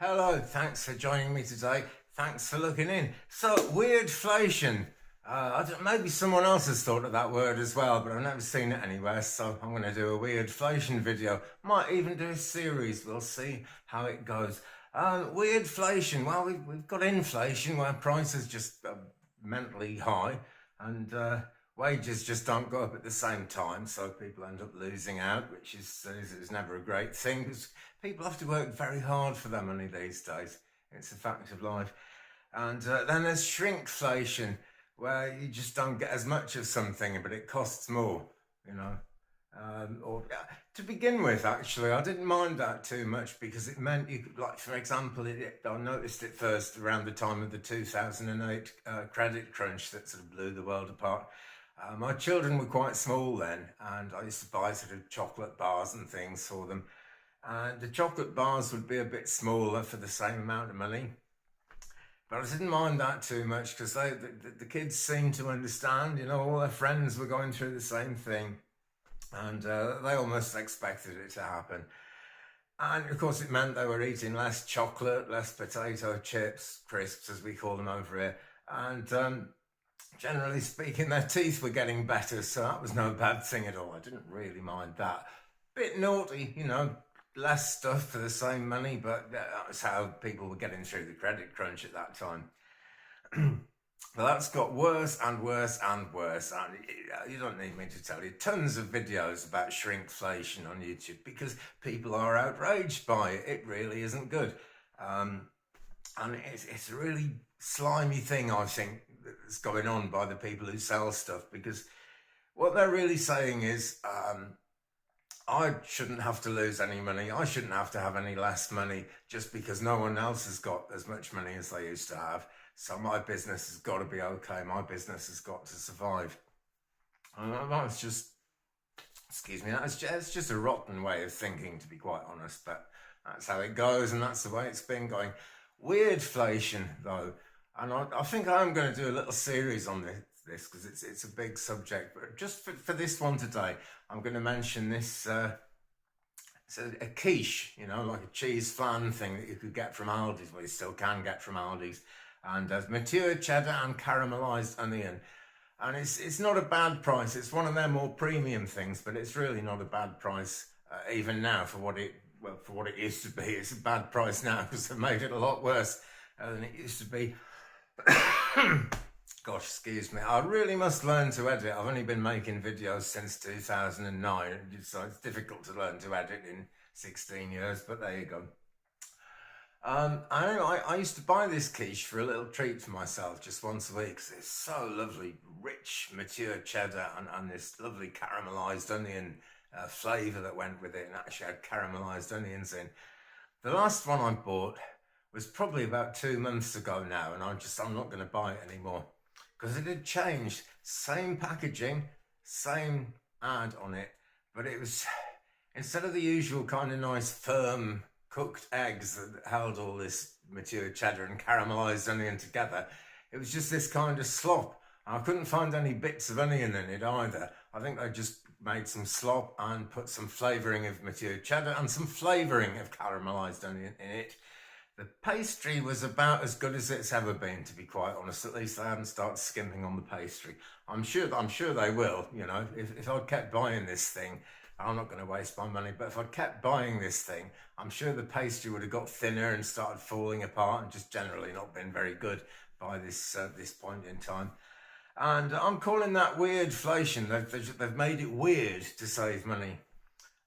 Hello, thanks for joining me today. Thanks for looking in. So, weirdflation. Maybe someone else has thought of that word as well, but I've never seen it anywhere, so I'm going to do a weirdflation video. Might even do a series, we'll see how it goes. Weirdflation, well, we've got inflation where prices just mentally high and wages just don't go up at the same time, so people end up losing out, which is never a great thing because people have to work very hard for their money these days. It's a fact of life. And then there's shrinkflation, where you just don't get as much of something, but it costs more, you know. To begin with, actually, I didn't mind that too much because it meant you could, like, for example, I noticed it first around the time of the 2008 credit crunch that sort of blew the world apart. My children were quite small then, and I used to buy sort of chocolate bars and things for them. And the chocolate bars would be a bit smaller for the same amount of money. But I didn't mind that too much because the kids seemed to understand, you know, all their friends were going through the same thing. And they almost expected it to happen. And of course, it meant they were eating less chocolate, less potato chips, crisps as we call them over here. And generally speaking, their teeth were getting better, so that was no bad thing at all. I didn't really mind that. Bit naughty, you know, less stuff for the same money, but that was how people were getting through the credit crunch at that time. Well, that's got worse and worse and worse, and you don't need me to tell you, tons of videos about shrinkflation on YouTube because people are outraged by it. It really isn't good. And it's a really slimy thing, I think, that's going on by the people who sell stuff, because what they're really saying is, I shouldn't have to lose any money. I shouldn't have to have any less money just because no one else has got as much money as they used to have. So my business has got to be okay. My business has got to survive. And that's just, excuse me, it's just a rotten way of thinking, to be quite honest. But that's how it goes, and that's the way it's been going. Weirdflation, though, and I think I'm going to do a little series on this because it's a big subject. But just for this one today, I'm going to mention this. It's a quiche, you know, like a cheese flan thing that you could get from Aldi's. Well, you still can get from Aldi's. And there's matured cheddar and caramelized onion. And it's not a bad price. It's one of their more premium things, but it's really not a bad price even now for what it used to be. It's a bad price now because they've made it a lot worse than it used to be. Gosh, excuse me. I really must learn to edit. I've only been making videos since 2009, so it's difficult to learn to edit in 16 years, but there you go. I used to buy this quiche for a little treat for myself just once a week because it's so lovely, rich, mature cheddar and this lovely caramelized onion flavour that went with it, and actually had caramelized onions in. The last one I bought was probably about 2 months ago now, and I'm not going to buy it anymore because it had changed. Same packaging, same ad on it, but it was, instead of the usual kind of nice firm cooked eggs that held all this mature cheddar and caramelized onion together, it was just this kind of slop. And I couldn't find any bits of onion in it either. I think they just made some slop and put some flavouring of mature cheddar and some flavouring of caramelized onion in it. The pastry was about as good as it's ever been, to be quite honest. At least they hadn't started skimping on the pastry. I'm sure they will, you know. If I'd kept buying this thing, I'm not going to waste my money, but if I kept buying this thing, I'm sure the pastry would have got thinner and started falling apart and just generally not been very good by this point in time. And I'm calling that weirdflation. They've made it weird to save money.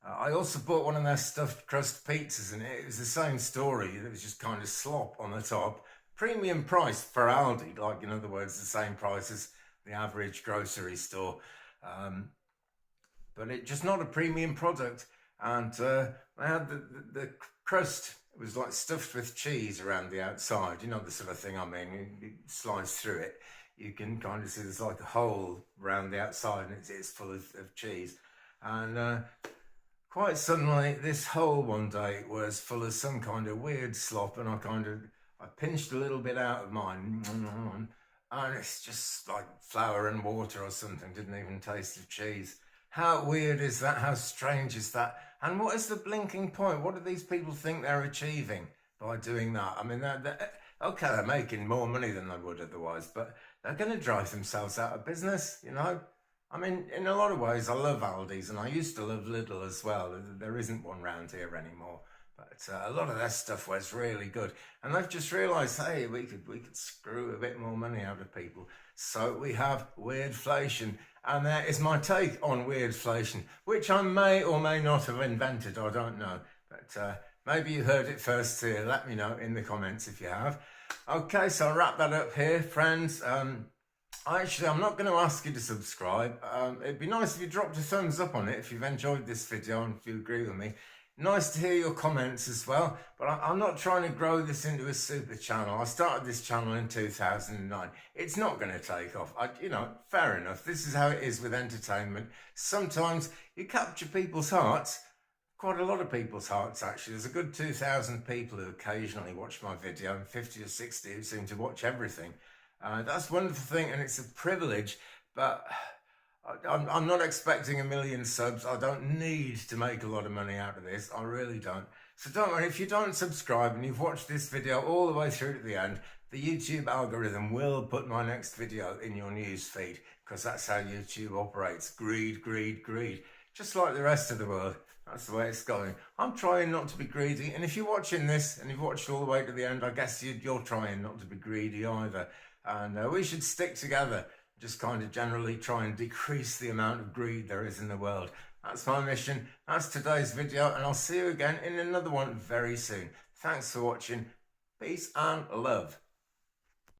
I also bought one of their stuffed crust pizzas, and it was the same story. It was just kind of slop on the top. Premium price for Aldi, like, in other words, the same price as the average grocery store. But it's just not a premium product. And they had the crust, it was like stuffed with cheese around the outside. You know the sort of thing I mean. You slice through it, you can kind of see there's like a hole around the outside, and it's full of cheese. And quite suddenly, this hole one day was full of some kind of weird slop, and I pinched a little bit out of mine, and it's just like flour and water or something. Didn't even taste of cheese. How weird is that? How strange is that? And what is the blinking point? What do these people think they're achieving? by doing that. I mean, okay, they're making more money than they would otherwise, but they're going to drive themselves out of business, you know? I mean, in a lot of ways, I love Aldi's, and I used to love Lidl as well. There isn't one round here anymore, but a lot of their stuff was really good. And they've just realised, hey, we could screw a bit more money out of people. So we have Weirdflation, and there is my take on Weirdflation, which I may or may not have invented. I don't know, but maybe you heard it first here. Let me know in the comments if you have. Okay, so I'll wrap that up here, friends. Actually, I'm not going to ask you to subscribe. It'd be nice if you dropped a thumbs up on it if you've enjoyed this video and if you agree with me. Nice to hear your comments as well, but I'm not trying to grow this into a super channel. I started this channel in 2009. It's not going to take off. Fair enough. This is how it is with entertainment. Sometimes you capture people's hearts, quite a lot of people's hearts actually. There's a good 2,000 people who occasionally watch my video and 50 or 60 who seem to watch everything. That's a wonderful thing, and it's a privilege, but I'm not expecting 1 million subs. I don't need to make a lot of money out of this. I really don't. So don't worry, if you don't subscribe and you've watched this video all the way through to the end, the YouTube algorithm will put my next video in your news feed, because that's how YouTube operates. Greed, greed, greed. Just like the rest of the world. That's the way it's going. I'm trying not to be greedy, and if you're watching this and you've watched all the way to the end, I guess you're trying not to be greedy either. And we should stick together, just kind of generally try and decrease the amount of greed there is in the world. That's my mission. That's today's video, and I'll see you again in another one very soon. Thanks for watching. Peace and love.